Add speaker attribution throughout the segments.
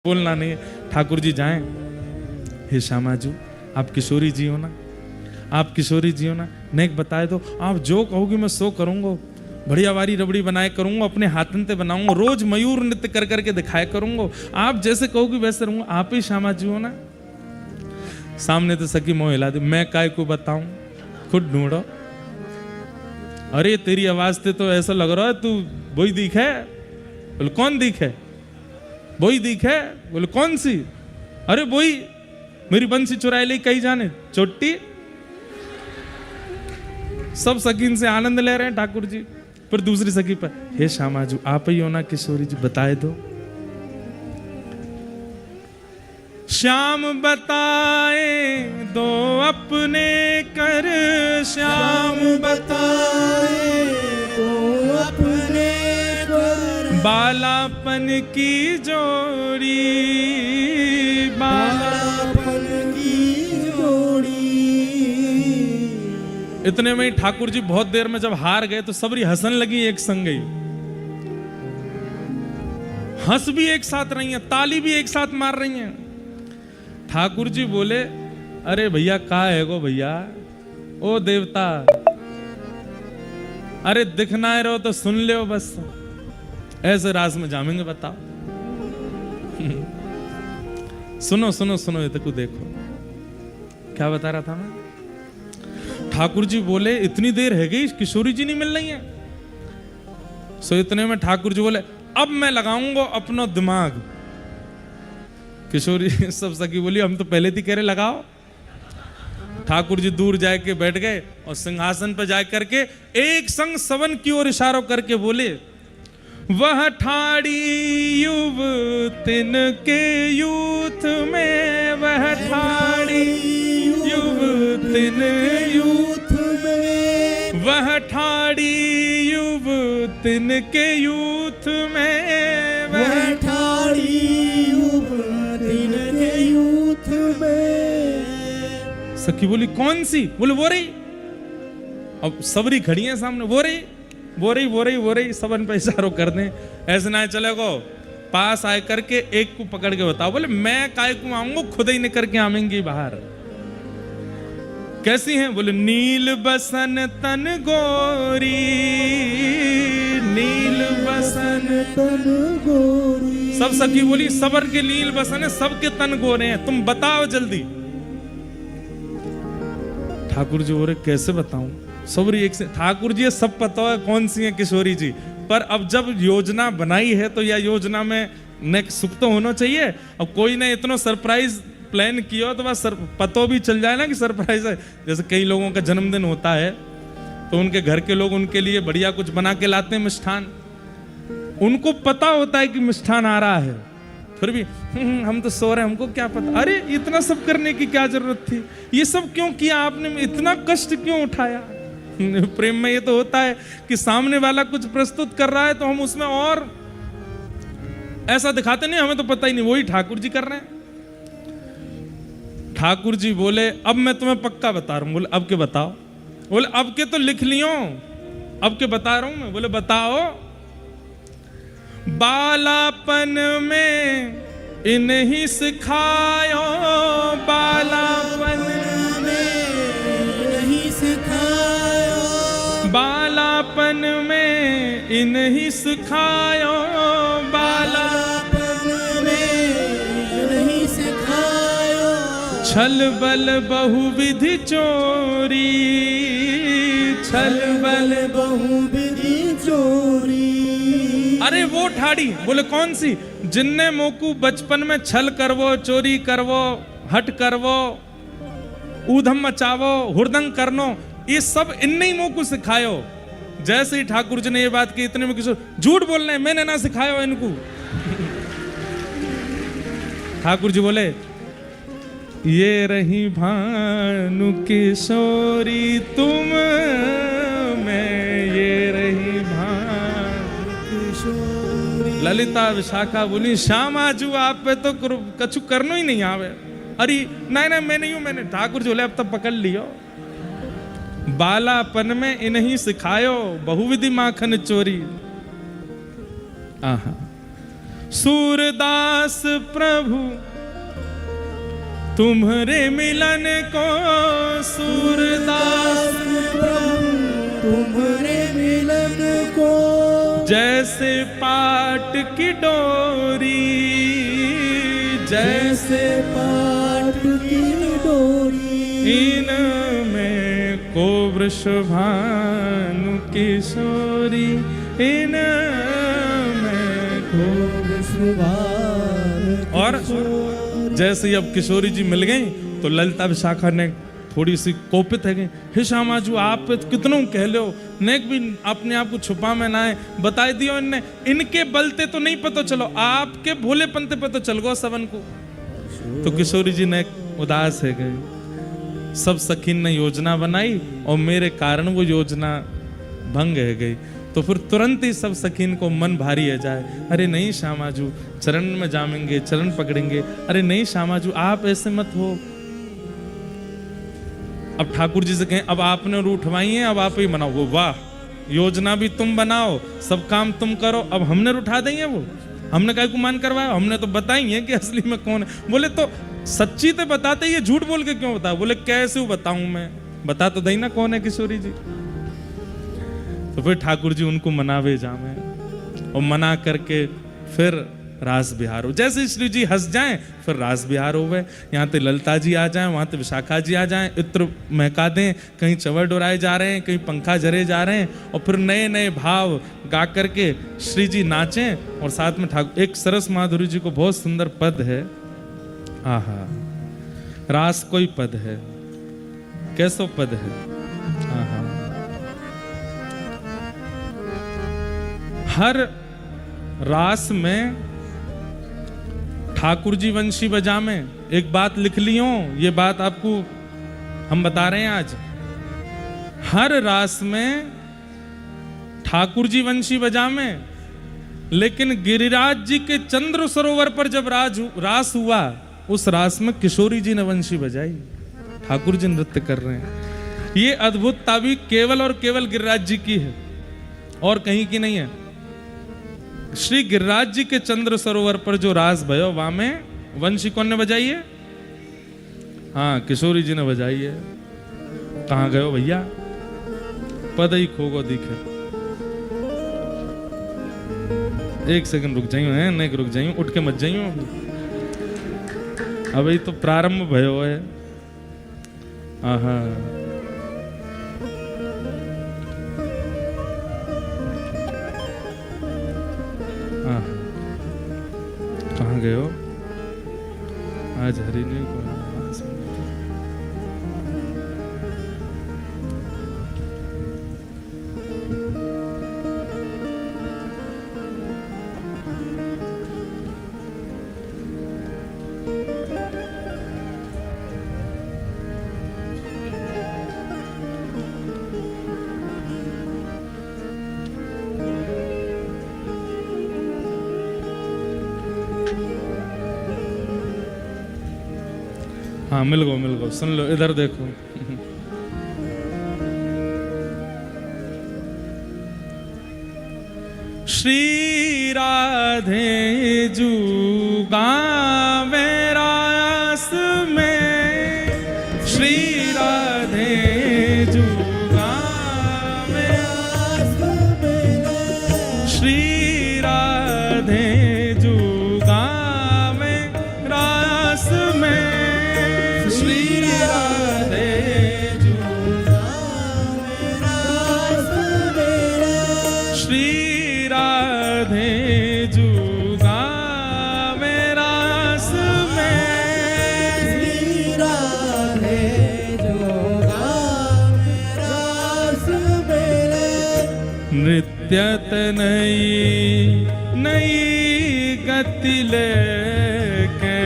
Speaker 1: बोलना नहीं है। ठाकुर जी जाएं, हे श्यामाजू आप किशोरी जी हो ना, आप किशोरी जी हो ना, नेक बताए दो, आप जो कहोगी मैं सो करूंगा, बढ़िया वारी रबड़ी बनाए करूंगा, अपने हाथन से बनाऊंगा, रोज मयूर नृत्य कर करके दिखाया करूंगा, आप जैसे कहोगी वैसे रहूंगा, आप ही श्यामाजू हो ना। सामने तो सखी मोह हिला दी, मैं काय को बताऊं, खुद ढूंढो। अरे तेरी आवाज से तो ऐसा लग रहा है तू वही दिखे। बोले कौन दिखे? वही दिखे। बोले कौन सी? अरे वही, मेरी बंसी चुराई ले कहीं जाने चोटी। सब सखीन से आनंद ले रहे हैं ठाकुर जी, पर दूसरी सखी पर, हे श्यामाजू आप ही हो ना किशोरी जी, बताए दो। श्याम बताए दो अपने कर, श्याम बताए दो अपने कर, बालापन की जोड़ी, बालापन की जोड़ी। इतने में ही ठाकुर जी बहुत देर में जब हार गए तो सबरी हंसन लगी एक संग ही, हंस भी एक साथ रही हैं, ताली भी एक साथ मार रही हैं। ठाकुर जी बोले, अरे भैया का है गो भैया, ओ देवता, अरे दिखना है रहो तो सुन ले बस, ऐसे रास में जामेंगे बताओ। सुनो सुनो सुनो, ये तक देखो क्या बता रहा था मैं। ठाकुर जी बोले इतनी देर है गई किशोरी जी नहीं मिल रही है। सो इतने में ठाकुर जी बोले, अब मैं लगाऊंगा अपना दिमाग। किशोरी सब सखी बोली, हम तो पहले थी कह रहे लगाओ। ठाकुर जी दूर जाके बैठ गए और सिंहासन पर जा करके एक संग सवन की ओर इशारा करके बोले, वह ठाड़ी युवतिन के यूथ में, वह ठाड़ी युवतिन यूथ में, वह ठाड़ी युवतिन के यूथ में, वह ठाड़ी युवतिन के यूथ में। सखी बोली कौन सी? बोले वो रही। अब सबरी खड़ी है सामने, वो रही वो रही वो रही वो रही, सबन पे इशारों कर दें। ऐसे ना चलेगो, पास आए करके एक को पकड़ के बताओ। बोले मैं काय को आऊंगा, खुद ही निकल के आवेंगी बाहर। कैसी हैं? बोले नील बसन तन गोरी, नील बसन तन गोरी। सब सखी बोली सबर के नील बसन है, सबके तन गोरे हैं, तुम बताओ जल्दी। ठाकुर जी बोले कैसे बताऊं? सबरी एक से, ठाकुर जी सब पता है कौन सी है किशोरी जी, पर अब जब योजना बनाई है तो यह योजना में नेक्स्ट सुख तो होना चाहिए। अब कोई ने इतना सरप्राइज प्लान किया तो बस पतो भी चल जाए ना कि सरप्राइज है। जैसे कई लोगों का जन्मदिन होता है तो उनके घर के लोग उनके लिए बढ़िया कुछ बना के लाते हैं मिष्ठान, उनको पता होता है कि मिष्ठान आ रहा है, फिर भी हम तो सो रहे हैं, हमको क्या पता। अरे इतना सब करने की क्या जरूरत थी, ये सब क्यों किया आपने, इतना कष्ट क्यों उठाया। प्रेम में ये तो होता है कि सामने वाला कुछ प्रस्तुत कर रहा है तो हम उसमें और ऐसा दिखाते नहीं, हमें तो पता ही नहीं, वही ठाकुर जी कर रहे हैं। ठाकुर जी बोले अब मैं तुम्हें पक्का बता रहा हूं। बोले अब के बताओ? बोले अब के तो लिख लियो, अब के बता रहा हूं मैं। बोले बताओ। बालापन में इन्हीं सिखायो, बालापन में इन्हीं सिखायो, बालापन में इन्हीं सिखायो, बालापन में इन्हीं सिखायो, छल बल बहुविधि चोरी, छल बल बहुविधि चोरी। अरे वो ठाड़ी। बोले कौन सी? जिनने मोकू बचपन में छल करवो, चोरी करवो, हट करवो, ऊधम मचावो, हुरदंग करनो, ये सब इनने ही मोकू सिखायो। जैसे ही ठाकुर जी ने ये बात की इतने में किशोर, झूठ बोलना है, मैंने ना सिखायो इनको। ठाकुर जी बोले ये रही भानु किशोरी तुम में, ये रही भानु किशोरी। ललिता विशाखा बोली श्यामाजू आप पे तो कछु करनो ही नहीं आवे। अरे नहीं नहीं मैं नहीं हूं, मैंने। ठाकुर जी बोले अब तब पकड़ लियो, बालापन में इन्हीं सिखायो बहुविधि माखन चोरी। आहा सूरदास प्रभु तुम्हारे मिलन को, सूरदास
Speaker 2: प्रभु तुम्हारे मिलन को,
Speaker 1: जैसे पाट की डोरी,
Speaker 2: जैसे पाट की डोरी,
Speaker 1: इनमें को वृषभानु किशोरी, इनमें को
Speaker 2: वृषभानु
Speaker 1: और जैसे ही अब किशोरी जी मिल गई तो ललिता विशाखा ने थोड़ी सी कोपित है गई, हे श्यामाजू आप कितनों कह लो, नेक भी अपने आप को छुपा में ना है, बताई दियो इनने, इनके बलते तो नहीं पता चलो, आपके भोले पंते पता चल गो सबन को। तो किशोरी जी ने उदास है गई, सब सखीन ने योजना बनाई और मेरे कारण वो योजना भंग है गई। तो फिर तुरंत ही सब सखीन को मन भारी है जाए, अरे नहीं श्यामाजू चरण में जामेंगे, चरण पकड़ेंगे, अरे नहीं श्यामाजू आप ऐसे मत हो। अब ठाकुर जी से कहें अब आपने उठवाई है, अब आप ही बनाओ, वो वाह योजना भी तुम बनाओ, सब काम तुम करो, अब हमने उठा देंगे, वो हमने काय गुमान करवाया, हमने तो बताई है कि असली में कौन है। बोले तो सच्ची तो बताते, ये झूठ बोल के क्यों बताओ? बोले कैसे बताऊं मैं, बता तो दई ना कौन है किशोरी जी। तो फिर ठाकुर जी उनको मनावे जामे और मना करके फिर रास बिहार हो, जैसे श्री जी हंस जाएं फिर रास बिहार हो गए। यहाँ ते ललिता जी आ जाएं, वहाँ ते विशाखा जी आ जाएं, इत्र महका दें, कहीं चवर डोराए जा रहे हैं, कहीं पंखा जरे जा रहे हैं, और फिर नए नए भाव गा करके श्री जी नाचें और साथ में ठाकुर। एक सरस माधुरी जी को बहुत सुंदर पद है, आहा रास कोई पद है, कैसो पद है, आहा हर रास में ठाकुर जी वंशी बजा में एक बात लिख लियो, ये बात आपको हम बता रहे हैं आज। हर रास में ठाकुर जी वंशी बजा में, लेकिन गिरिराज जी के चंद्र सरोवर पर जब रास हुआ, उस रास में किशोरी जी ने वंशी बजाई, ठाकुर जी नृत्य कर रहे हैं। ये अद्भुतता भी केवल और केवल गिरिराज जी की है और कहीं की नहीं है। श्री गिरिराज जी के चंद्र सरोवर पर जो रास भयो, वहां में वंशी कौन ने बजाई है? हाँ किशोरी जी ने बजाई है। कहां गयो भैया, पद ही खोगो दिखे। एक सेकंड रुक जाइयो है, नहीं रुक जाइयो, उठ के मत जाइयो, अभी तो प्रारंभ भयो है। आहा कहाँ गए हो आज? हरि ने को हाँ मिल गो, सुन लो, इधर देखो। श्री राधे जू गावे रास में, श्री राधे जू गावे रास में, श्री राधे जू गावे रास में, नृत्यत नई नई गति लेके,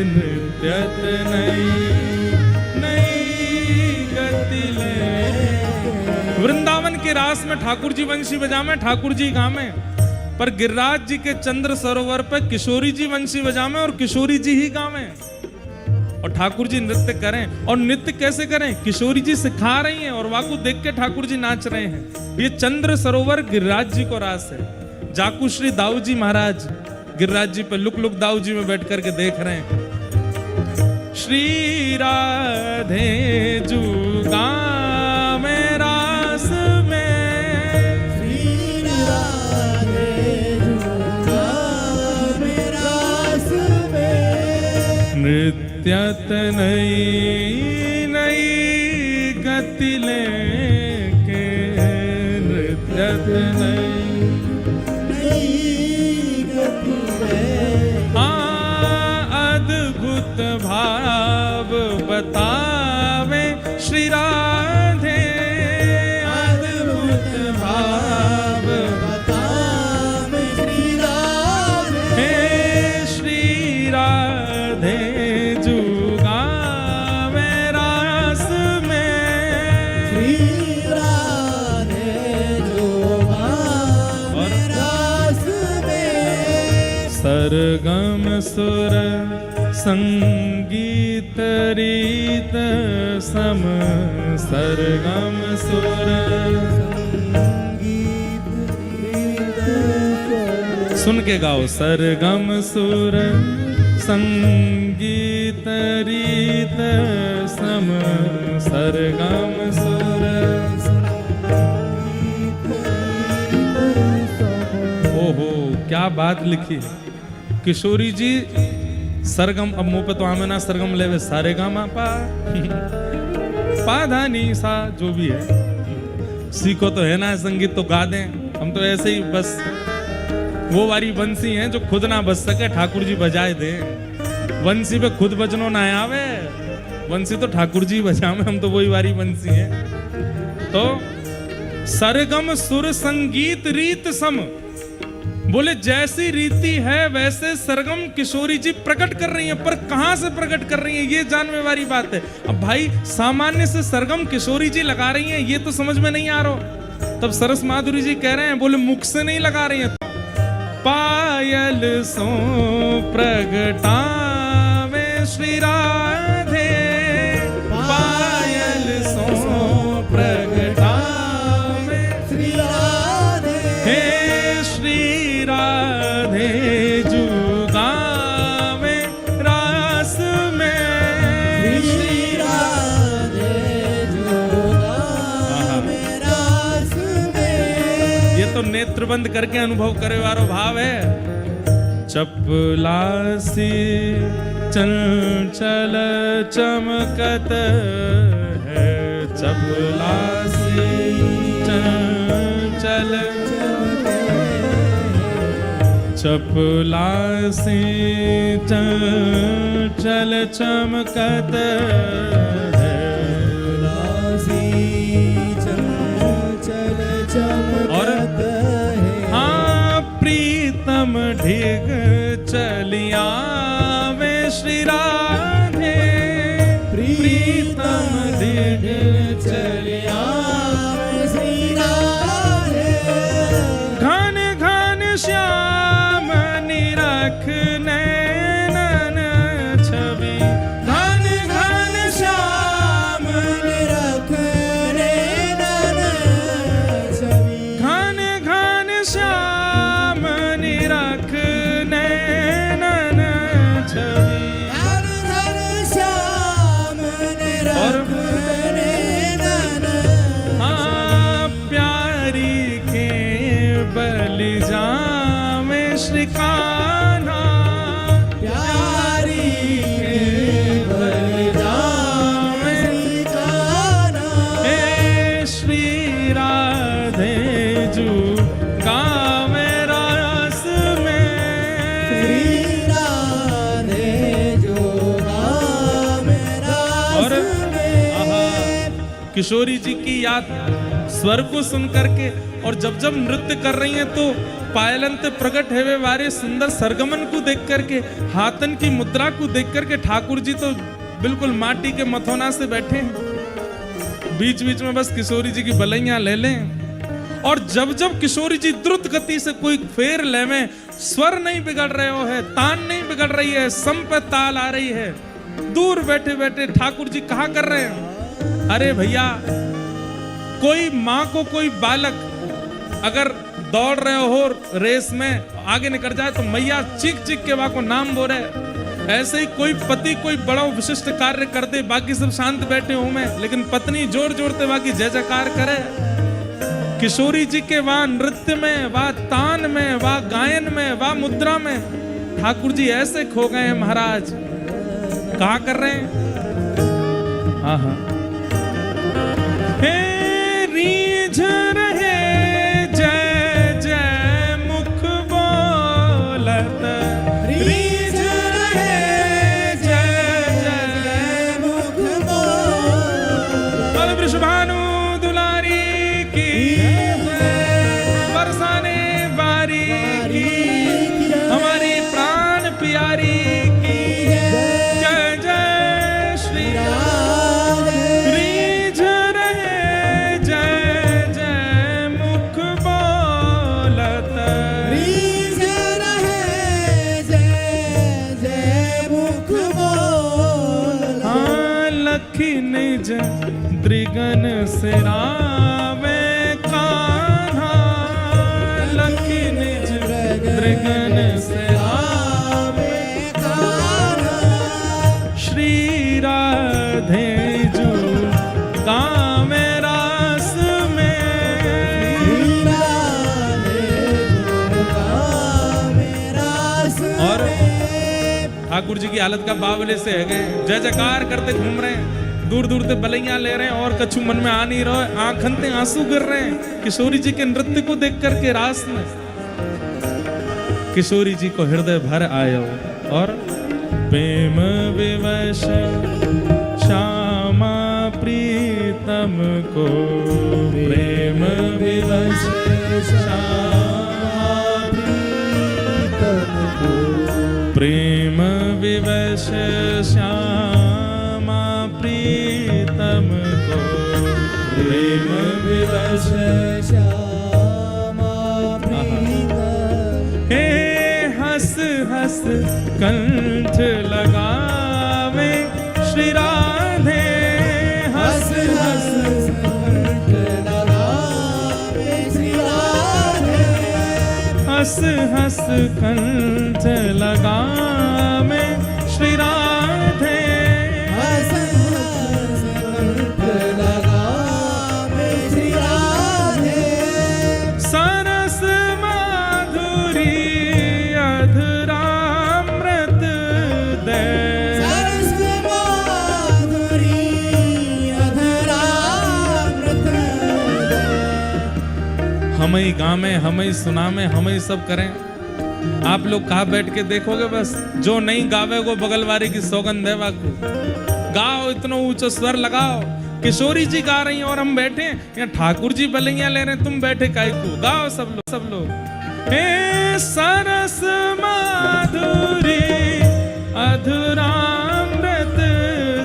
Speaker 1: नृत्यत नई नई गति लेके। वृंदावन के रास में ठाकुर जी वंशी बजामे, ठाकुर जी गामे, पर गिरिराज जी के चंद्र सरोवर पर किशोरी जी वंशी बजामे और किशोरी जी ही गावे और ठाकुर जी नृत्य करें। और नृत्य कैसे करें? किशोरी जी सिखा रही हैं और वाकू देख के ठाकुर जी नाच रहे हैं। ये चंद्र सरोवर गिरिराज जी को रास है। जाकू श्री दाऊ जी महाराज गिरिराज जी पे लुक दाऊ जी में बैठ करके देख रहे हैं। श्री राधे जुगा में रास में,
Speaker 2: श्री राधे जुगा में रास में,
Speaker 1: नृत्यत नई नई गति लेके, नृत्यत नई
Speaker 2: गति में,
Speaker 1: अद्भुत भाव बतावे श्री राधे,
Speaker 2: अद्भुत भाव बतावे श्री राधे,
Speaker 1: हे श्री राधे जुगावे रास में,
Speaker 2: श्री राधे जुगा में रास में,
Speaker 1: सरगम सुर संगीत रीत सम, सरगम सुर,
Speaker 2: संगीत रीत स्वर,
Speaker 1: सुन के गाओ, सरगम सुर संगीत रीत सम, सरगम सुर। ओहो क्या बात लिखी है किशोरी जी। सरगम, अब मुंह पे तो आमे ना सरगम लेवे, सारे गा मा पा पा धा नी सा, जो भी है सीखो तो है ना संगीत, तो गा दें। हम तो ऐसे ही बस वो वाली बंसी है जो खुद ना बज सके, ठाकुर जी बजाए दे। बंसी पे खुद बजनो ना आवे, बंसी तो ठाकुर जी बजावे, हम तो वही वाली बंसी है। तो सरगम सुर संगीत रीत सम, बोले जैसी रीति है वैसे सरगम किशोरी जी प्रकट कर रही हैं, पर कहां से प्रकट कर रही हैं ये जानने वाली बात है। अब भाई सामान्य से सरगम किशोरी जी लगा रही हैं, ये तो समझ में नहीं आ रहा। तब सरस माधुरी जी कह रहे हैं, बोले मुख से नहीं लगा रही हैं। पायल सो प्रगटावे श्री राधे, पायल सो प्रगटावे
Speaker 2: श्री राधे,
Speaker 1: हे श्री राधे जुगावे रास में,
Speaker 2: श्री राधे जुगा में रास में।
Speaker 1: ये तो नेत्र बंद करके अनुभव करे वालो भाव है। चपलासी चंचल चमकत है, चपलासी चंचल, चपलासी चंचल चमकत है,
Speaker 2: रासी चंचल चमकत है,
Speaker 1: हाँ प्रीतम ढिग चलिया वे श्री राधे, प्रीतम ढिग चलिया
Speaker 2: श्री राधे,
Speaker 1: घन घन श्याम निरख नैनन छवि, घन घन श्याम
Speaker 2: निरख नैनन छवि,
Speaker 1: घन घन श्याम निरख नैनन छवि।
Speaker 2: घन घन श्याम निरख नैनन,
Speaker 1: हाँ प्यारी के बलि जावे श्री कान्हा,
Speaker 2: प्यारी के बलि जावे श्री कान्हा,
Speaker 1: हे श्री राधे जुगावे रास में,
Speaker 2: श्री राधे जुगा में रास में।
Speaker 1: किशोरी जी की याद स्वर को सुन करके और जब जब नृत्य कर रही हैं तो पायलंत प्रकट हेवे वारे सुंदर सरगमन को देख करके, हाथन की मुद्रा को देख करके ठाकुर जी तो बिल्कुल माटी के मथोना से बैठे हैं। बीच बीच में बस किशोरी जी की बलैया ले लें, और जब जब किशोरी जी द्रुत गति से कोई फेर लेवे, स्वर नहीं बिगड़ रहे हो है, तान नहीं बिगड़ रही है, सम पे ताल आ रही है, दूर बैठे बैठे ठाकुर जी कहा कर रहे हैं। अरे भैया, कोई माँ को कोई बालक अगर दौड़ रहे हो रेस में, आगे निकल जाए तो मैया चीख चीख के वहां को नाम बोले। ऐसे ही कोई पति कोई बड़ा विशिष्ट कार्य कर दे, बाकी सब शांत बैठे हो में, लेकिन पत्नी जोर जोर से बाकी जय जयकार करे। किशोरी जी के वहां नृत्य में, वहां तान में, वहां गायन में, वहां मुद्रा में ठाकुर जी ऐसे खो गए हैं महाराज। कहा कर रहे हैं? हाँ हाँ। हे रीझ रहे जय जय मुख बोलत,
Speaker 2: रीझ रहे जय जय मुख बोलत।
Speaker 1: बल वृषभानु दुलारी की, बरसाने बारी की, हमारी प्राण प्यारी की जय जय श्री राधे। रीझ रहे जय जय मुख बोलत,
Speaker 2: रीझ रहे जय जय मुख बोलत।
Speaker 1: हाँ लखी निज द्रिगन सिरावे कान्हा, लखी निज द्रिगन सिरावे श्री राधे जू गावे रास में। और ठाकुर जी की हालत का बावले से है गए, जय जयकार करते घूम रहे हैं, दूर दूर से बलैया ले रहे हैं और कछु मन में आ नहीं रहा, आंखनते आंसू गिर रहे हैं किशोरी जी के नृत्य को देख करके रास में। किशोरी जी को हृदय भर आयो और प्रेम विवश श्यामा प्रीतम को, प्रेम विवश श्यामा
Speaker 2: प्रीतम को,
Speaker 1: प्रेम विवश श्यामा प्रीतम को, प्रेम विवश
Speaker 2: श्यामा प्रीतम।
Speaker 1: हे हंस हंस कंठ लगावे श्री राधे, हंस हंस
Speaker 2: कंठ लगावे श्री राधे।
Speaker 1: हंस हंस कंठ लगावे श्री राधे।
Speaker 2: हंस हंस कंठ लगावे श्री राधे।
Speaker 1: सरस माधुरी अधरामृत दे,
Speaker 2: सरस माधुरी अधरामृत दे।
Speaker 1: हम ही गावे, हम ही सुनावे, हम ही सब करें। आप लोग कहाँ बैठ के देखोगे, बस जो नहीं गावे वो बगलवारी की सौगंध है। वाकू गाओ, इतना ऊंचा स्वर लगाओ। किशोरी जी गा रही हैं और हम बैठे या ठाकुर जी बलैया ले रहे हैं, तुम बैठे काय को? गाओ सब लोग, सब लोग। हे सरस माधुरी अधरामृत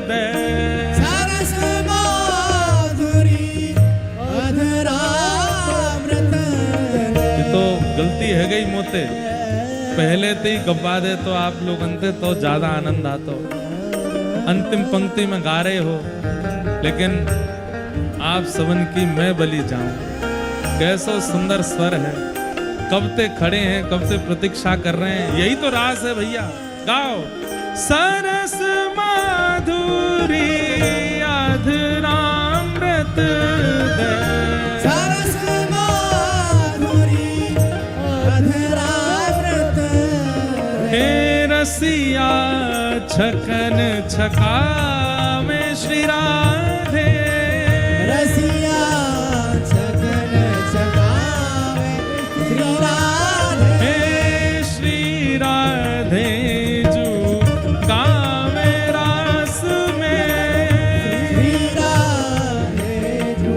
Speaker 1: दे,
Speaker 2: सरस माधुरी अधरामृत दे।
Speaker 1: ये तो गलती है गई मोते, पहले ते ही गब्बा दे तो आप लोग अंते तो ज्यादा आनंद आता। अंतिम पंक्ति में गा रहे हो, लेकिन आप सबन की मैं बलि जाऊं। कैसा सुंदर स्वर है, कब ते खड़े हैं, कब ते प्रतीक्षा कर रहे हैं। यही तो रास है भैया। गाओ सरस माधुरी अधरामृत दे,
Speaker 2: सरस माधुरी अधरामृत दे।
Speaker 1: हे रसिया छकन छकावे श्री राधे,
Speaker 2: रसिया छगन छगावे श्री राधे।
Speaker 1: हे श्री राधे जू गावे रास में,
Speaker 2: श्री राधे जू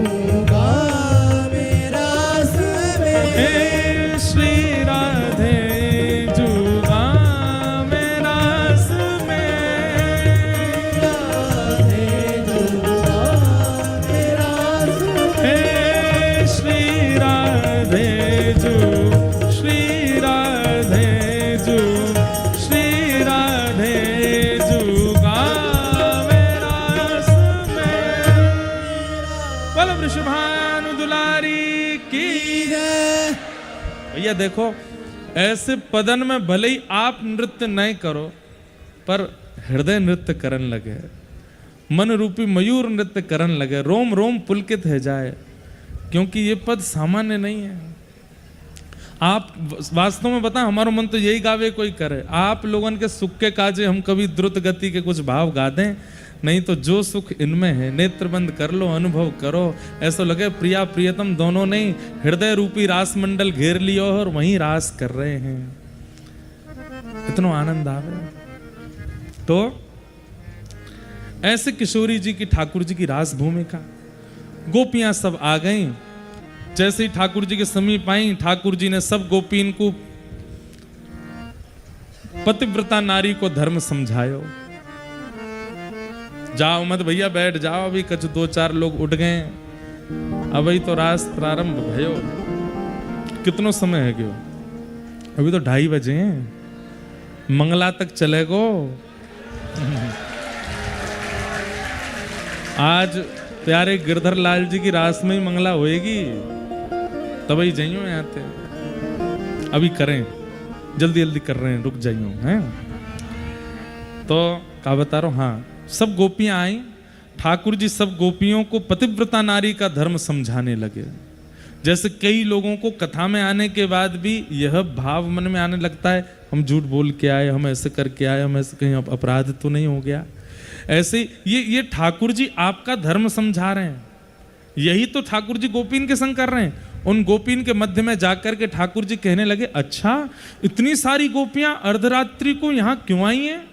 Speaker 2: गावे रास में।
Speaker 1: हे श्री राधे जू गावे रास में।
Speaker 2: राधे जू गावे
Speaker 1: भैया देखो, ऐसे पदन में भले ही आप नृत्य नहीं करो, पर हृदय नृत्य करन लगे, मन रूपी मयूर नृत्य करन लगे, रोम रोम पुलकित है जाए, क्योंकि ये पद सामान्य नहीं है। आप वास्तव में बताएं, हमारा मन तो यही गावे कोई करे, आप लोगन के सुख के काजे हम कभी द्रुत गति के कुछ भाव गा दें, नहीं तो जो सुख इनमें है नेत्र बंद कर लो, अनुभव करो, ऐसा लगे प्रिया प्रियतम दोनों ने हृदय रूपी रास मंडल घेर लियो और वहीं रास कर रहे हैं, इतना आनंद आवे। तो ऐसे किशोरी जी की, ठाकुर जी की रास भूमिका, गोपियां सब आ गईं। जैसे ही ठाकुर जी के समीप आई, ठाकुर जी ने सब गोपीन को, पतिव्रता नारी को धर्म समझायो। जाओ मत भैया, बैठ जाओ, अभी कुछ 2-4 लोग उठ गए, अभी तो रास प्रारंभ भयो। कितनो समय है क्यों? अभी तो 2:30 बजे हैं, मंगला तक चलेगो। आज प्यारे गिरधर लाल जी की रास में ही मंगला होएगी, तभी जाइयो यहाँ पे, अभी करें, जल्दी जल्दी कर रहे हैं, रुक जाइयो हैं। तो क्या बता रहा हूं, हाँ, सब गोपियां आई, ठाकुर जी सब गोपियों को पतिव्रता नारी का धर्म समझाने लगे। जैसे कई लोगों को कथा में आने के बाद भी यह भाव मन में आने लगता है, हम झूठ बोल के आए, हम ऐसे करके आए, हम ऐसे कहीं अपराध तो नहीं हो गया। ऐसे ये ठाकुर जी आपका धर्म समझा रहे हैं, यही तो ठाकुर जी गोपीन के संग कर रहे हैं। उन गोपीन के मध्य में जाकर के ठाकुर जी कहने लगे, अच्छा इतनी सारी गोपियां अर्धरात्रि को यहां क्यों आई हैं?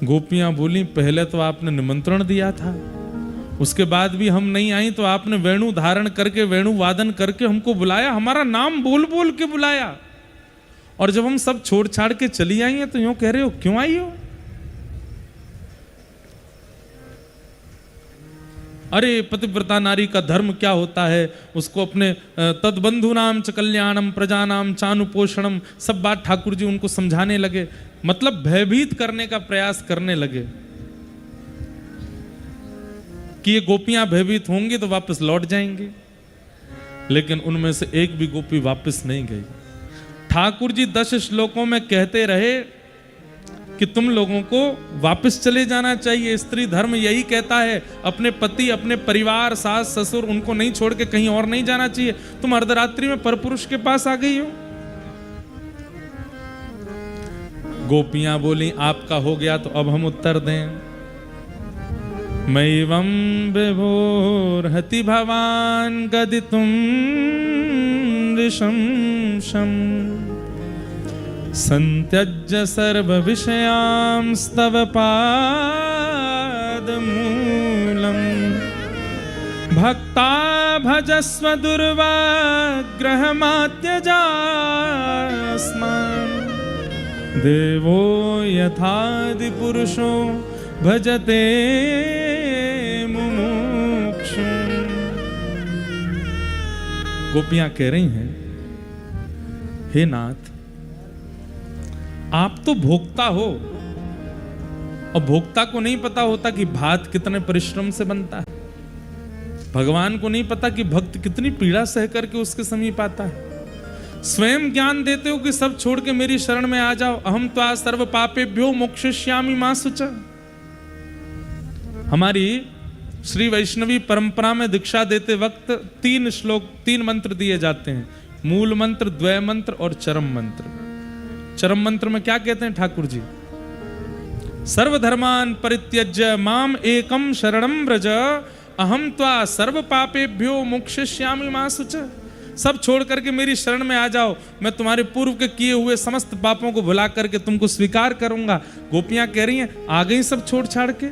Speaker 1: गोपियां बोली, पहले तो आपने निमंत्रण दिया था, उसके बाद भी हम नहीं आई तो आपने वेणु धारण करके, वेणु वादन करके हमको बुलाया, हमारा नाम बोल बोल के बुलाया, और जब हम सब छोड़ छाड़ के चली आई हैं तो यूं कह रहे हो क्यों आई हो? अरे पतिव्रता नारी का धर्म क्या होता है, उसको अपने तदबंधु नाम च कल्याणम प्रजानाम चानुपोषणम, सब बात ठाकुर जी उनको समझाने लगे, मतलब भयभीत करने का प्रयास करने लगे कि ये गोपियां भयभीत होंगी तो वापस लौट जाएंगे। लेकिन उनमें से एक भी गोपी वापस नहीं गई। ठाकुर जी 10 श्लोकों में कहते रहे कि तुम लोगों को वापस चले जाना चाहिए, स्त्री धर्म यही कहता है, अपने पति, अपने परिवार, सास ससुर, उनको नहीं छोड़ के कहीं और नहीं जाना चाहिए। तुम अर्धरात्रि में परपुरुष के पास आ गई हो। गोपियां बोली, आपका हो गया तो अब हम उत्तर दें। मैवं विभोर्हति भवान गदितुम ऋषंशं संत्यज्य सर्व विषयांस्तव पादमूलम् भक्ता भजस्व दुर्वाग्रहमात्यजास्मान् देवो यथादि पुरुषो भजते मुमुक्षु। गोपियां कह रही हैं, हे नाथ, आप तो भोक्ता हो, और भोक्ता को नहीं पता होता कि भात कितने परिश्रम से बनता है। भगवान को नहीं पता कि भक्त कितनी पीड़ा सह करके उसके समीप आता है। स्वयं ज्ञान देते हो कि सब छोड़ के मेरी शरण में आ जाओ। अहम त्वा सर्व पापेभ्यो मोक्षयिष्यामि मा शुचा। हमारी श्री वैष्णवी परंपरा में दीक्षा देते वक्त 3 श्लोक, 3 मंत्र दिए जाते हैं, मूल मंत्र, द्वय मंत्र और चरम मंत्र। चरम मंत्र में क्या कहते हैं ठाकुर जी? सर्वधर्मान परित्यज्य माम एकम शरणम व्रज अहम त्वा सर्व पापेभ्यो मोक्षयिष्यामि मा शुचा। सब छोड़ करके मेरी शरण में आ जाओ, मैं तुम्हारे पूर्व के किए हुए समस्त पापों को भुला करके तुमको स्वीकार करूंगा। गोपियां कह रही हैं, आ गई सब छोड़ छाड़ के,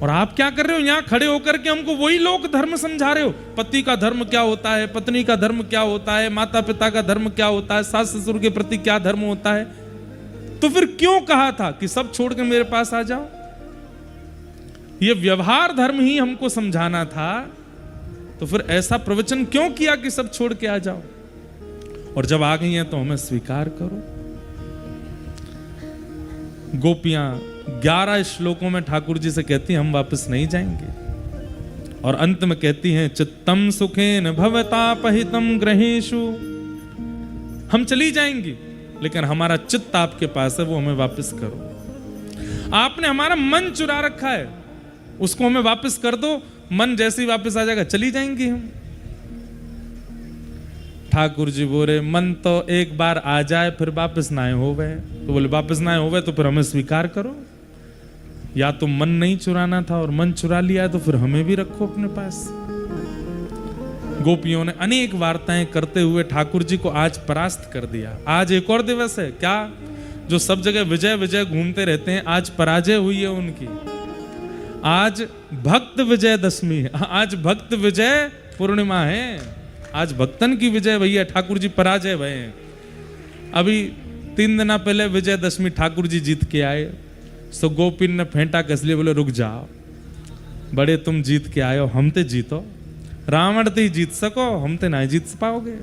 Speaker 1: और आप क्या कर रहे हो यहां खड़े होकर के हमको वही लोक धर्म समझा रहे हो। पति का धर्म क्या होता है, पत्नी का धर्म क्या होता है, माता पिता का धर्म क्या होता है, सास ससुर के प्रति क्या धर्म होता है। तो फिर क्यों कहा था कि सब छोड़ के मेरे पास आ जाओ? ये व्यवहार धर्म ही हमको समझाना था, तो फिर ऐसा प्रवचन क्यों किया कि सब छोड़ के आ जाओ? और जब आ गई हैं तो हमें स्वीकार करो। गोपियां 11 श्लोकों में ठाकुर जी से कहती हैं, हम वापस नहीं जाएंगे। और अंत में कहती हैं चित्तम सुखेन भवतापहितम ग्रहेषु, हम चली जाएंगी लेकिन हमारा चित्त आपके पास है, वो हमें वापस करो। आपने हमारा मन चुरा रखा है, उसको हमें वापस कर दो। मन जैसे ही वापस आ जाएगा चली जाएंगी हम। ठाकुर जी बोले मन तो एक बार आ जाए फिर वापस ना होवे। तो बोले वापस ना होवे तो फिर हमें स्वीकार करो, या तो मन नहीं चुराना था और मन चुरा लिया तो फिर हमें भी रखो अपने पास। गोपियों ने अनेक वार्ताएं करते हुए ठाकुर जी को आज परास्त कर दिया। आज एक और दिवस है क्या, जो सब जगह विजय विजय घूमते रहते हैं, आज पराजय हुई है उनकी। आज भक्त विजय दशमी है, आज भक्त विजय पूर्णिमा है, आज भक्तन की विजय भैया, ठाकुर जी पराजय भय हैं। अभी 3 दिन पहले विजय दशमी ठाकुर जी जीत के आए, सो गोपिन ने फेंटा कस लिए, बोले रुक जाओ बड़े, तुम जीत के आए हो, हम ते जीतो। रावण तो ही जीत सको, हम तो नहीं जीत पाओगे।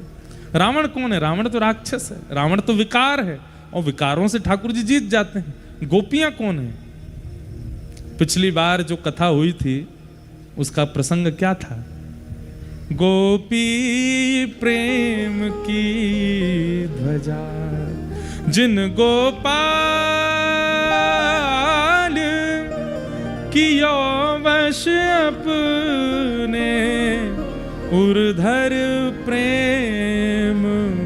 Speaker 1: रावण कौन है? रावण तो राक्षस है, रावण तो विकार है, और विकारों से ठाकुर जी जीत जाते हैं। गोपियां कौन है? पिछली बार जो कथा हुई थी उसका प्रसंग क्या था? गोपी प्रेम की ध्वजा जिन गोपाल कियो वश अपने, उर्धर प्रेम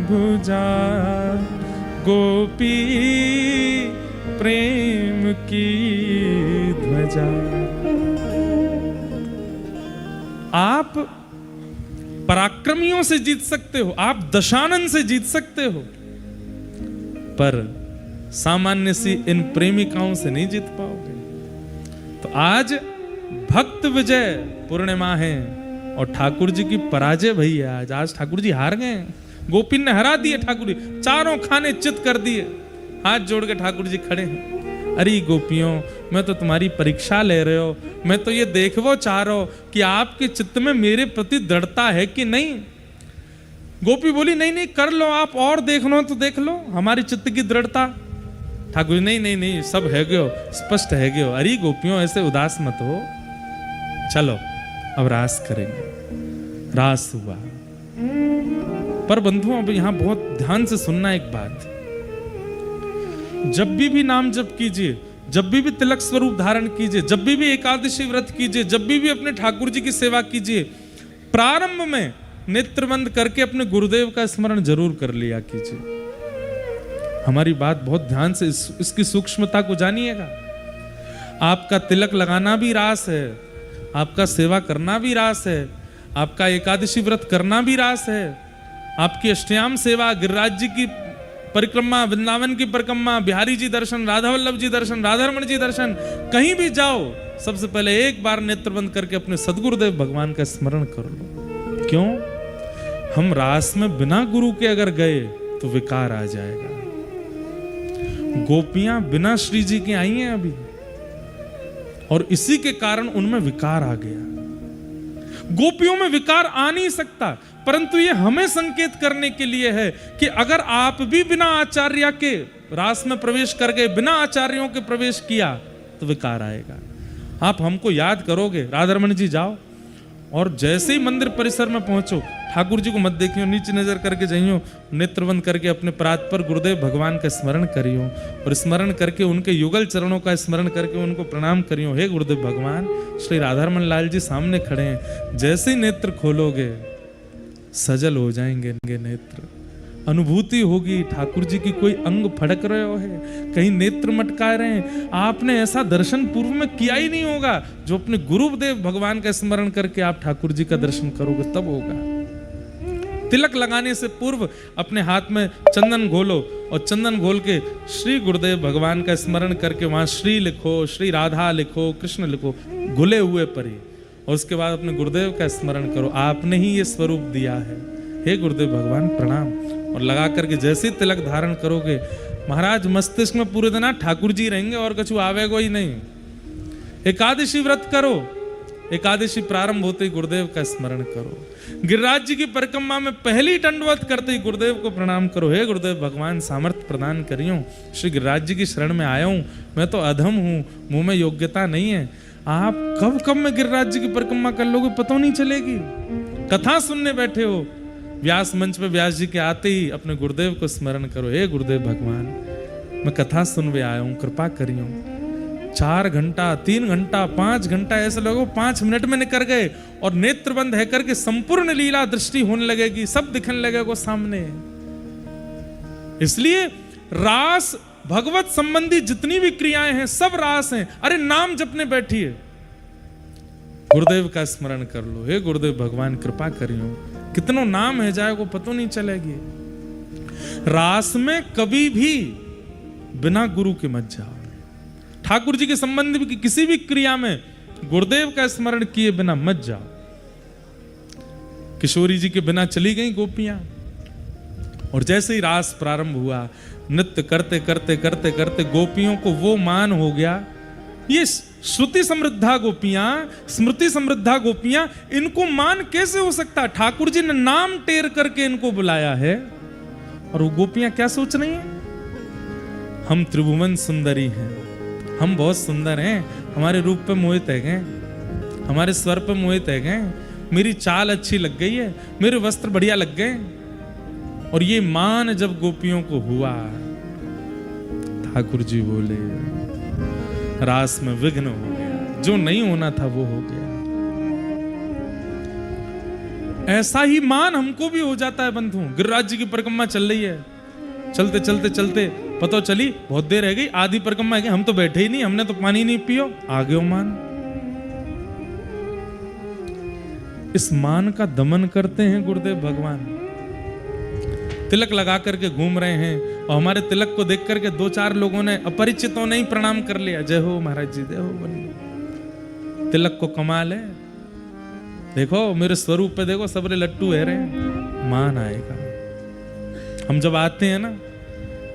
Speaker 1: भुजा। गोपी प्रेम की ध्वजा। आप पराक्रमियों से जीत सकते हो, आप दशानन से जीत सकते हो, पर सामान्य सी इन प्रेमिकाओं से नहीं जीत पाओगे। तो आज भक्त विजय पूर्णिमा है और ठाकुर जी की पराजय भई है। आज ठाकुर जी हार गए, गोपिन ने हरा दिए ठाकुर जी, चारों खाने चित कर दिए। हाथ जोड़ के ठाकुर जी खड़े हैं। अरे गोपियों, मैं तो तुम्हारी परीक्षा ले रहे हो, मैं तो ये देखो चाह रहा हूं कि आपके चित्त में मेरे प्रति दृढ़ता है कि नहीं। गोपी बोली नहीं नहीं कर लो आप, और देख लो तो देख लो हमारी चित्त की दृढ़ता। ठाकुर नहीं नहीं नहीं, सब है गयो, स्पष्ट है गयो। अरे गोपियों ऐसे उदास मत हो, चलो अब रास करेंगे। रास हुआ, पर बंधुओं अब यहां बहुत ध्यान से सुनना एक बात। जब भी नाम जप कीजिए, जब भी तिलक स्वरूप धारण कीजिए, जब भी एकादशी व्रत कीजिए, जब भी अपने ठाकुर जी की सेवा कीजिए, प्रारंभ में नेत्र बंद करके अपने गुरुदेव का स्मरण जरूर कर लिया कीजिए। हमारी बात बहुत ध्यान से इसकी सूक्ष्मता को जानिएगा। आपका तिलक लगाना भी रास है, आपका सेवा करना भी रास है, आपका एकादशी व्रत करना भी रास है, आपकी अष्टयाम सेवा, गिरिराज जी की परिक्रमा, वृंदावन की परिक्रमा, बिहारी जी दर्शन, राधा वल्लभ जी दर्शन, राधारमण जी दर्शन, कहीं भी जाओ सबसे पहले एक बार नेत्र बंद करके अपने सदगुरुदेव भगवान का स्मरण कर लो। क्यों? हम रास में बिना गुरु के अगर गए तो विकार आ जाएगा। गोपियां बिना श्री जी के आई हैं अभी, और इसी के कारण उनमें विकार आ गया। गोपियों में विकार आ नहीं सकता, परंतु ये हमें संकेत करने के लिए है कि अगर आप भी बिना आचार्य के रास में प्रवेश कर गए, बिना आचार्यों के प्रवेश किया तो विकार आएगा। आप हमको याद करोगे, राधारमण जी जाओ, और जैसे ही मंदिर परिसर में पहुंचो ठाकुर जी को मत देखियो, नीचे नजर करके जाइयो, नेत्र बंद करके अपने प्रात पर गुरुदेव भगवान का स्मरण करियो, और स्मरण करके उनके युगल चरणों का स्मरण करके उनको प्रणाम करियो। हे गुरुदेव भगवान, श्री राधारमण लाल जी सामने खड़े हैं। जैसे ही नेत्र खोलोगे सजल हो जाएंगे नेत्र, अनुभूति होगी ठाकुर जी की कोई अंग फड़क रहे हो है, कहीं नेत्र मटका रहे हैं। आपने ऐसा दर्शन पूर्व में किया ही नहीं होगा। जो अपने गुरुदेव भगवान का स्मरण करके आप ठाकुर जी का दर्शन करोगे तब होगा। तिलक लगाने से पूर्व अपने हाथ में चंदन घोलो, और चंदन घोल के श्री गुरुदेव भगवान का स्मरण करके वहां श्री लिखो, श्री राधा लिखो, कृष्ण लिखो, घुले हुए पर ही, और उसके बाद अपने गुरुदेव का स्मरण करो। आपने ही ये स्वरूप दिया है। हे गुरुदेव भगवान प्रणाम, और लगा करके जैसे ही तिलक धारण करोगे महाराज मस्तिष्क में पूरे दिन ठाकुर जी रहेंगे और कुछ आवेगो ही नहीं। एकादशी व्रत करो, एकादशी प्रारंभ होते ही गुरुदेव का स्मरण करो। गिरिराज जी की परिक्रमा में पहली दंडवत करते ही गुरुदेव को प्रणाम करो। हे गुरुदेव भगवान सामर्थ्य प्रदान करियो, श्री गिरिराज जी की शरण में आया हूं, मैं तो अधम हूं, मुंह में योग्यता नहीं है, आप कब कब में गिरिराज जी की परिक्रमा कर लोगे पता नहीं चलेगी। कथा सुनने बैठे हो, व्यास मंच पे व्यास जी के आते ही अपने गुरुदेव को स्मरण करो, हे गुरुदेव भगवान मैं कथा सुनवे आया हूं, कृपा करियो। 4 घंटा 3 घंटा 5 घंटा ऐसे लोगों 5 मिनट में निकल गए और नेत्र बंद है करके संपूर्ण लीला दृष्टि होने लगेगी, सब दिखने लगेगा सामने। इसलिए रास भगवत संबंधी जितनी भी क्रियाएं हैं सब रास हैं। अरे नाम जपने बैठिए, गुरुदेव का स्मरण कर लो, हे गुरुदेव भगवान कृपा करियो। कितनों नाम है जाए को पता नहीं चलेगी। रास में कभी भी बिना गुरु के मत जाओ। ठाकुर जी के संबंध की किसी भी क्रिया में गुरुदेव का स्मरण किए बिना मत जाओ। किशोरी जी के बिना चली गई गोपियां, और जैसे ही रास प्रारंभ हुआ नृत्य करते करते करते करते गोपियों को वो मान हो गया। ये श्रुति समृद्धा गोपियां, स्मृति समृद्धा गोपियां, इनको मान कैसे हो सकता? ठाकुर जी ने नाम टेर करके इनको बुलाया है। और वो गोपियां क्या सोच रही हैं? हम त्रिभुवन सुंदरी हैं, हम बहुत सुंदर हैं, हमारे रूप पे मोहित है गए, हमारे स्वर पे मोहित है गए, मेरी चाल अच्छी लग गई है, मेरे वस्त्र बढ़िया लग गए। और ये मान जब गोपियों को हुआ, ठाकुर जी बोले रास में विघ्न हो गया, जो नहीं होना था वो हो गया। ऐसा ही मान हमको भी हो जाता है बंधु। गिरिराज जी की परिक्रमा चल रही है, चलते चलते चलते पता चली बहुत देर रह गई, आधी परिक्रमा है, हम तो बैठे ही नहीं, हमने तो पानी नहीं पियो, आ गयो मान। इस मान का दमन करते हैं गुरुदेव भगवान। तिलक लगा करके घूम रहे हैं और हमारे तिलक को देख करके 2-4 लोगों ने, अपरिचितों ने ही प्रणाम कर लिया, जय हो महाराज जी, जय हो। तिलक को कमाल है, देखो मेरे स्वरूप पे देखो, सबरे लट्टू है रहे, मान आएगा। हम जब आते हैं ना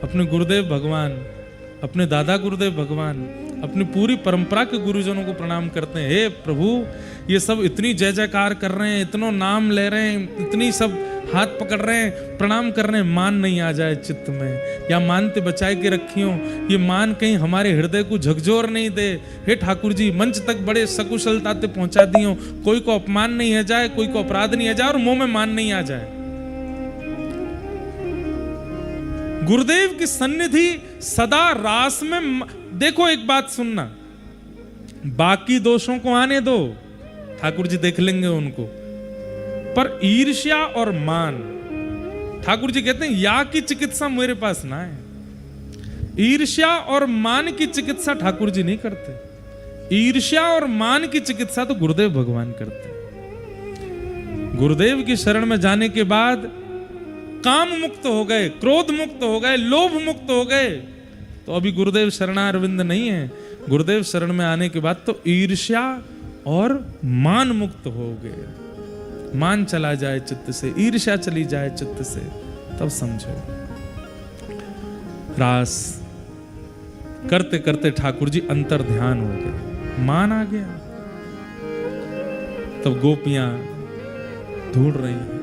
Speaker 1: अपने गुरुदेव भगवान, अपने दादा गुरुदेव भगवान, अपनी पूरी परंपरा के गुरुजनों को प्रणाम करते हैं। हे प्रभु, ये सब इतनी जय जयकार कर रहे हैं, इतनों नाम ले रहे हैं, इतनी सब हाथ पकड़ रहे हैं, प्रणाम कर रहे हैं, मान नहीं आ जाए चित्त में, या मानते बचाए के रखियो, ये मान कहीं हमारे हृदय को झकझोर नहीं दे। हे ठाकुर जी, मंच तक बड़े सकुशलता से पहुंचा दियो, कोई को अपमान नहीं है जाए, कोई को अपराध नहीं है जाए, और मुंह में मान नहीं आ जाए। गुरुदेव की सन्निधि सदा रास में। देखो एक बात सुनना, बाकी दोषों को आने दो, ठाकुर जी देख लेंगे उनको, पर ईर्ष्या और मान, ठाकुर जी कहते हैं या की चिकित्सा मेरे पास ना है। ईर्ष्या और मान की चिकित्सा ठाकुर जी नहीं करते, ईर्ष्या और मान की चिकित्सा तो गुरुदेव भगवान करते। गुरुदेव की शरण में जाने के बाद काम मुक्त हो गए, क्रोध मुक्त हो गए, लोभ मुक्त हो गए, तो अभी गुरुदेव शरणारविंद नहीं है। गुरुदेव शरण में आने के बाद तो ईर्ष्या और मान मुक्त हो गए। मान चला जाए चित्त से, ईर्ष्या चली जाए चित्त से, तब समझो। रास करते करते ठाकुर जी अंतर ध्यान हो गए, मान आ गया। तब गोपियां ढूंढ रही हैं,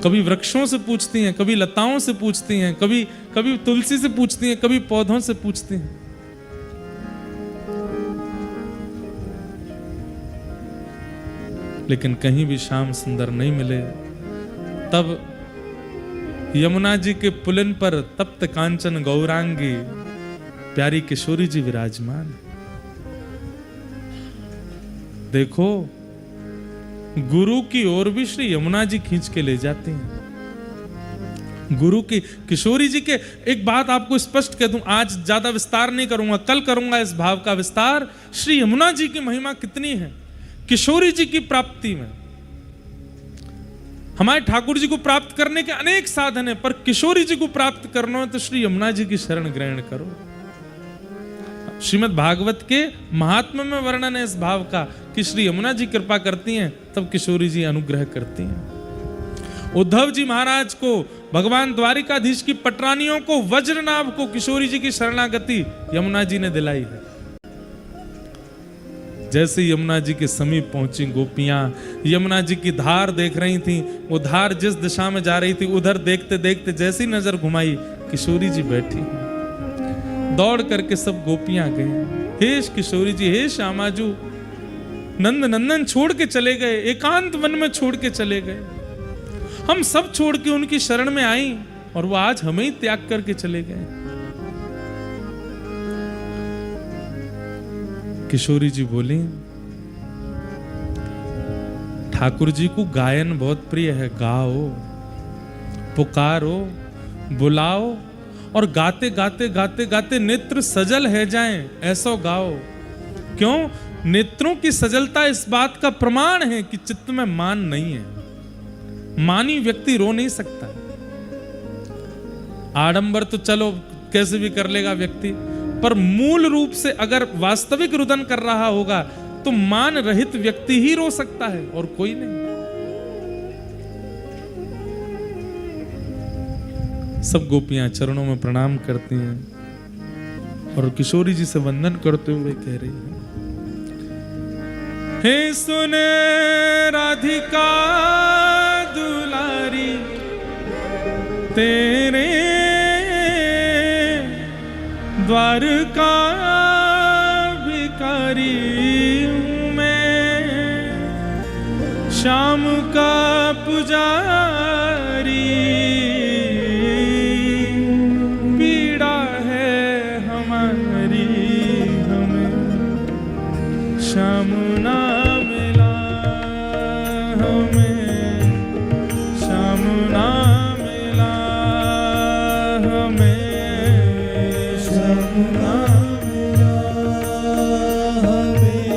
Speaker 1: कभी वृक्षों से पूछती हैं, कभी लताओं से पूछती हैं, कभी तुलसी से पूछती हैं, कभी पौधों से पूछती हैं। लेकिन कहीं भी श्याम सुंदर नहीं मिले। तब यमुना जी के पुलिन पर तप्त कांचन गौरांगी प्यारी किशोरी जी विराजमान। देखो, गुरु की ओर भी श्री यमुना जी खींच के ले जाती हैं। गुरु की किशोरी जी के, एक बात आपको स्पष्ट कह दूं, आज ज्यादा विस्तार नहीं करूंगा, कल करूंगा इस भाव का विस्तार। श्री यमुना जी की महिमा कितनी है किशोरी जी की प्राप्ति में। हमारे ठाकुर जी को प्राप्त करने के अनेक साधन है, पर किशोरी जी को प्राप्त करना है तो श्री यमुना जी की शरण ग्रहण करो। श्रीमद् भागवत के महात्म्य में वर्णन है इस भाव का कि श्री यमुना जी कृपा करती हैं, तब किशोरी जी अनुग्रह करती हैं। उद्धव जी महाराज को, भगवान द्वारिकाधीश की पटरानियों को, वज्रनाभ को किशोरी जी की शरणागति यमुना जी ने दिलाई है। जैसे यमुना जी के समीप पहुंची गोपियां, यमुना जी की धार देख रही थीं, वो धार जिस दिशा में जा रही थी उधर देखते देखते जैसी नजर घुमाई किशोरी जी बैठी। दौड़ करके सब गोपियां गए, हे किशोरी जी, हे श्यामाजू, नंद नंदन छोड़ के चले गए, एकांत वन में छोड़ के चले गए। हम सब छोड़ के उनकी शरण में आई और वो आज हमें ही त्याग करके चले गए। किशोरी जी बोली, ठाकुर जी को गायन बहुत प्रिय है, गाओ, पुकारो, बुलाओ और गाते गाते गाते गाते नेत्र सजल है जाएं, ऐसा गाओ। क्यों? नेत्रों की सजलता इस बात का प्रमाण है कि चित्त में मान नहीं है। मानी व्यक्ति रो नहीं सकता। आडंबर तो चलो कैसे भी कर लेगा व्यक्ति, पर मूल रूप से अगर वास्तविक रुदन कर रहा होगा तो मान रहित व्यक्ति ही रो सकता है और कोई नहीं। सब गोपियां चरणों में प्रणाम करती हैं और किशोरी जी से वंदन करते हुए कह रही हैं, हे सुन राधिका दुलारी, तेरे द्वार का भिखारी हूं मैं, श्याम का पुजारी, पीड़ा है हमारी हमें श्याम ना मिला, हमें श्याम ना मिला, हमें श्याम ना मिला, हमें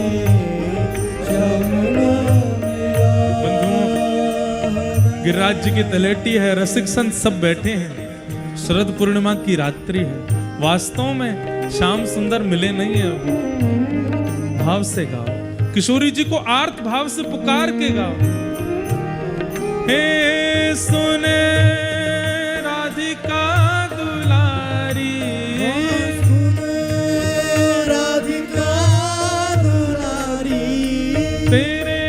Speaker 1: श्याम ना मिला। बंधुओं, गिरिराज जी की तलेटी है, रसिक संत सब बैठे हैं, शरद पूर्णिमा की रात्रि है। वास्तव में श्याम सुंदर मिले नहीं है अभी। भाव से गाओ, किशोरी जी को आर्त भाव से पुकार के गाओ, हे सुने राधिका दुलारी,
Speaker 2: राधिका दुलारी,
Speaker 1: तेरे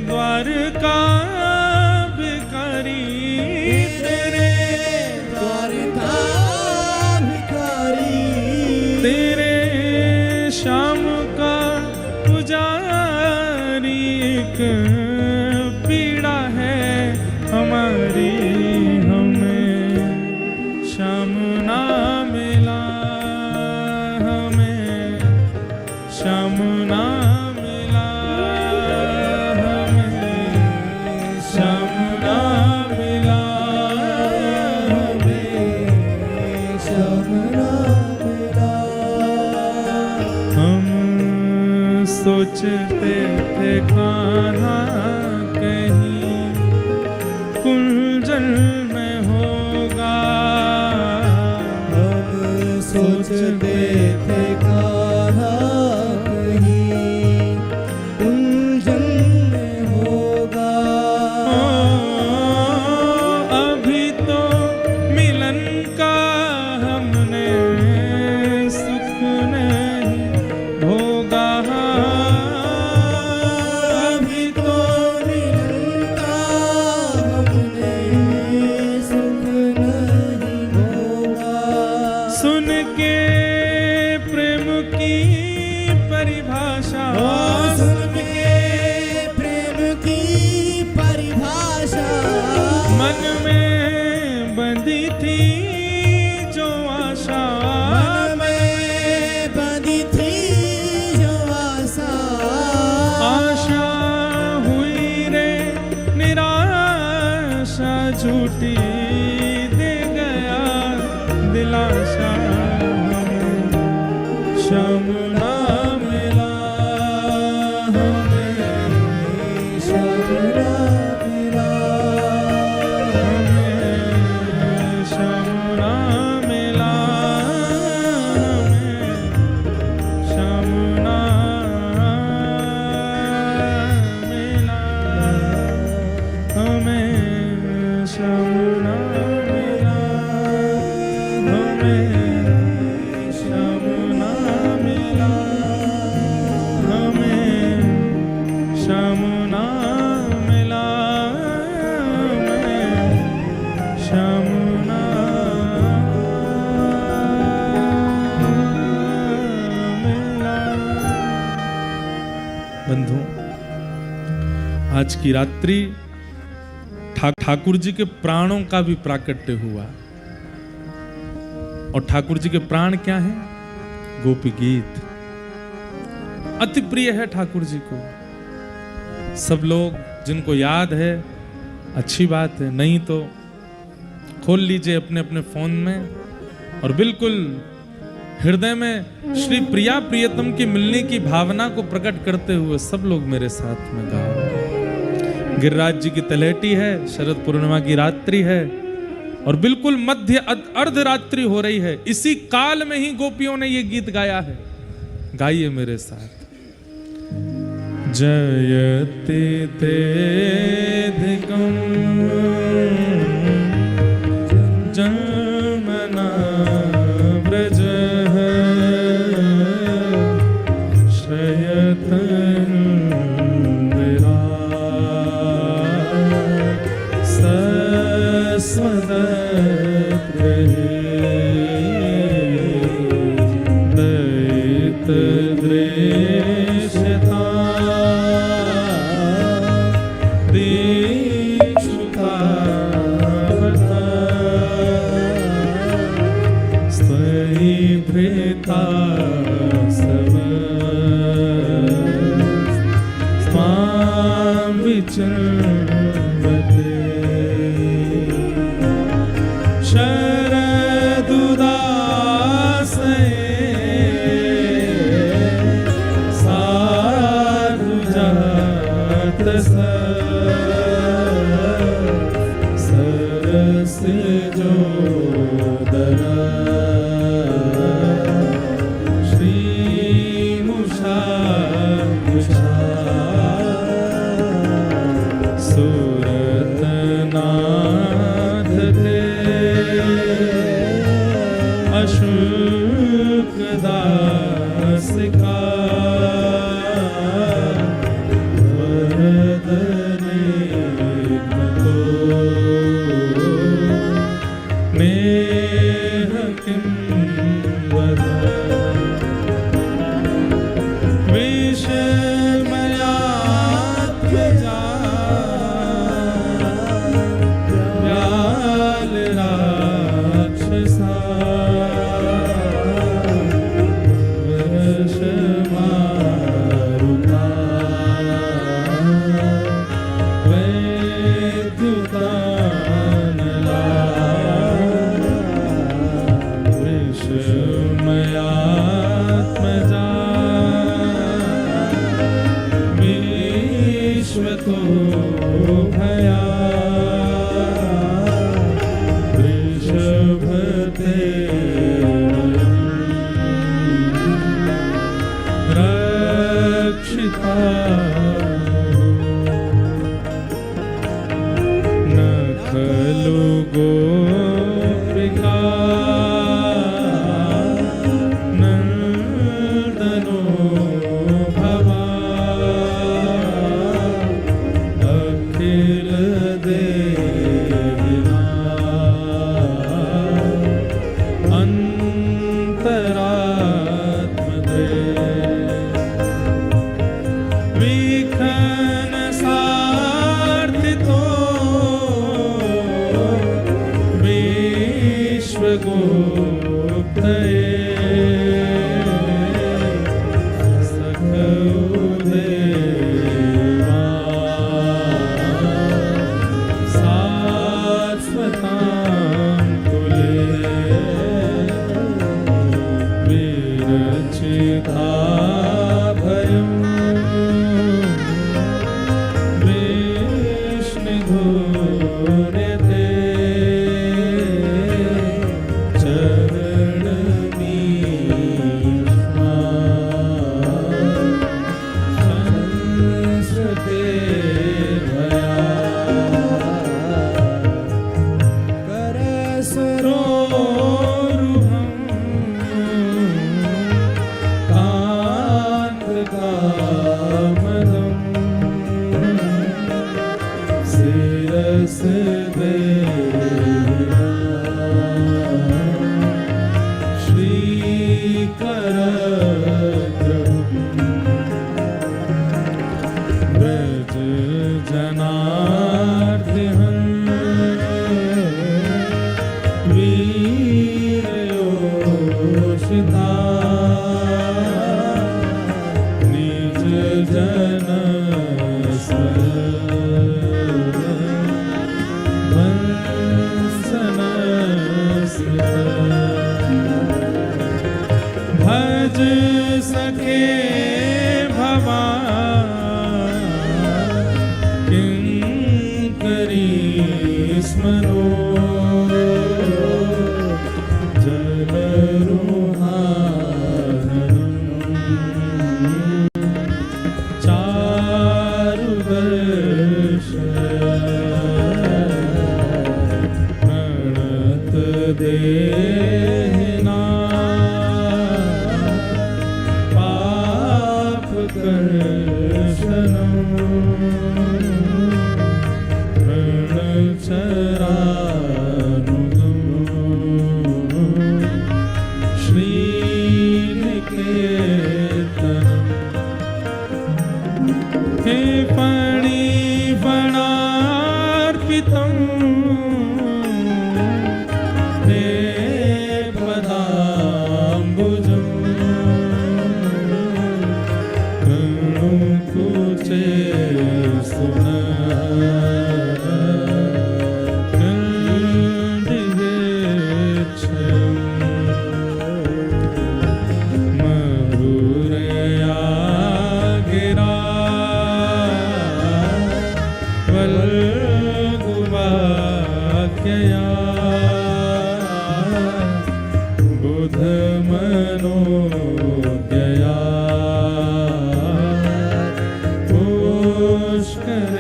Speaker 1: द्वार का भिखारी,
Speaker 2: तेरे द्वार का भिखारी,
Speaker 1: तेरे श्याम का पुजारी, एक पीड़ा है हमारी हमें श्याम ना मिला, हमें श्याम ना मिला, हमें श्याम ना मिला,
Speaker 2: हमें श्याम ना मिला।
Speaker 1: हम सोचते थे कान्हा कहीं कुंजल में होगा,
Speaker 2: हम सोचते थे कान्हा कहीं उलझन में होगा,
Speaker 1: अभी तो मिलन का हमने सुख नहीं भोगा,
Speaker 2: अभी तो मिलन का हमने सुख नहीं भोगा।
Speaker 1: सुन के प्रेम की परिभाषा,
Speaker 2: सुन के प्रेम की परिभाषा,
Speaker 1: मन में बंधी थी जो आशा,
Speaker 2: मन में बंधी थी जो आशा,
Speaker 1: आशा हुई रे निराशा, झूठी दे गया दिलासा, हमें श्याम ना मिला, हमें
Speaker 2: श्याम ना मिला,
Speaker 1: हमें श्याम ना मिला, हमें श्याम ना मिला, हमें श्याम ना मिला, हमें श्याम ना मिला। आज की रात्रि ठाकुर जी के प्राणों का भी प्राकट्य हुआ। और ठाकुर जी के प्राण क्या हैं? गोपी गीत अति प्रिय है ठाकुर जी को। सब लोग जिनको याद है अच्छी बात है, नहीं तो खोल लीजिए अपने अपने फोन में और बिल्कुल हृदय में श्री प्रिया प्रियतम की मिलने की भावना को प्रकट करते हुए सब लोग मेरे साथ में गाओ। गिरिराज जी की तलहटी है, शरद पूर्णिमा की रात्रि है और बिल्कुल मध्य अर्धरात्रि हो रही है। इसी काल में ही गोपियों ने ये गीत गाया है। गाइए मेरे साथ। जयति तेधिकं जन्मना व्रजः शयतं विराट् सस्मदद्गृहे दयितदृश्यता रक्षिता निज जन वंसन भज सके भवा किंकरी स्मरो देना पाप कर्षणम रणचरानुगम श्रीनिकेतनम हे फणिफणार्पितम् बुध मनोदया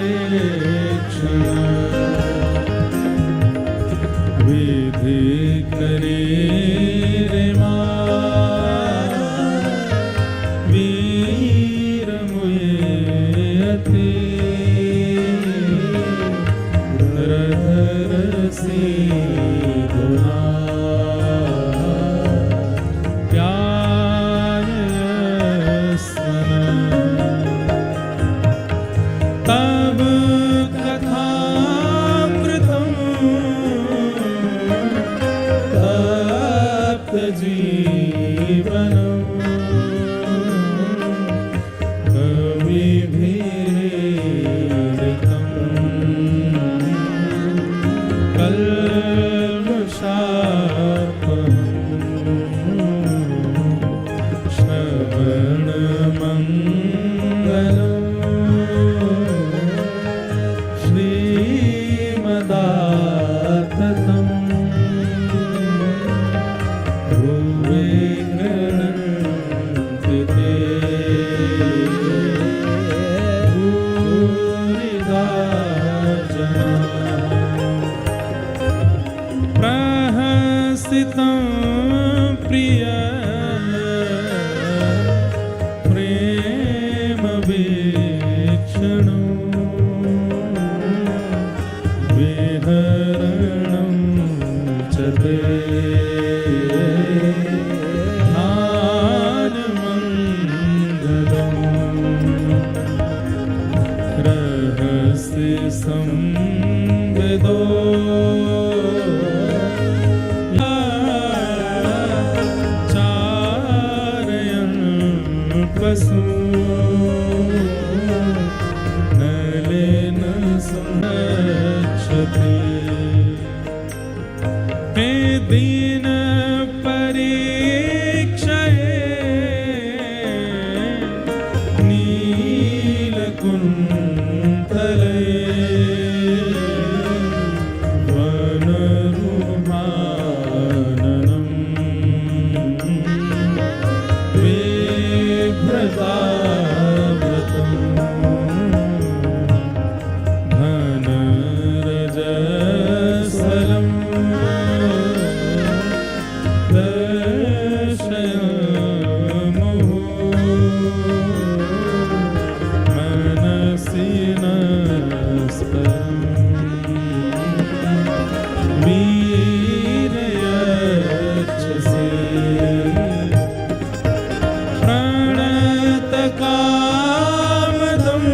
Speaker 1: पुष्करेक्षण विधि करे रे वीर मुयति रधरसी तब कथामृतम तप्त जीवनम कविभिरीडितम कल्मषापहम् श्रवणमङ्गलम् श्रीमदाततम् भुवे गृह्णन्ति ते भूरिदा जनाः प्रहसितं प्रिय प्रेम वीक्षणम् विहरणं च ते ध्यानमङ्गलम् रहस्य संविदो चारयन् पशु नलेन संरक्षति हे दीन परीक्षये नीलकुंतले वनरुमाननं विभ्रताव्रतं घनरजस्वलं दर्शयामो मनसि नस्परम् वीरयच्छसि प्रणतकामदं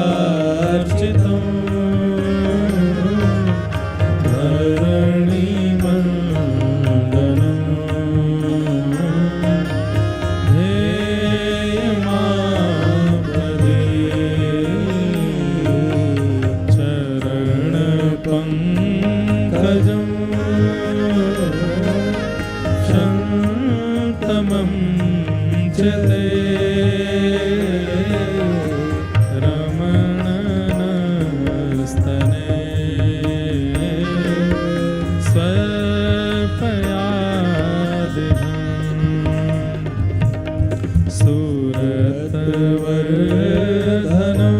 Speaker 1: पद्मजार्चितं धरणि पङ्कजं शन्तमं च ते रमणनस्तने स्वपयादिहं सुरतवर्धनं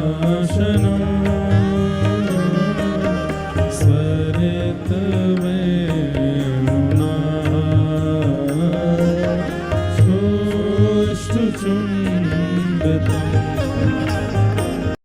Speaker 1: शोकनाशनं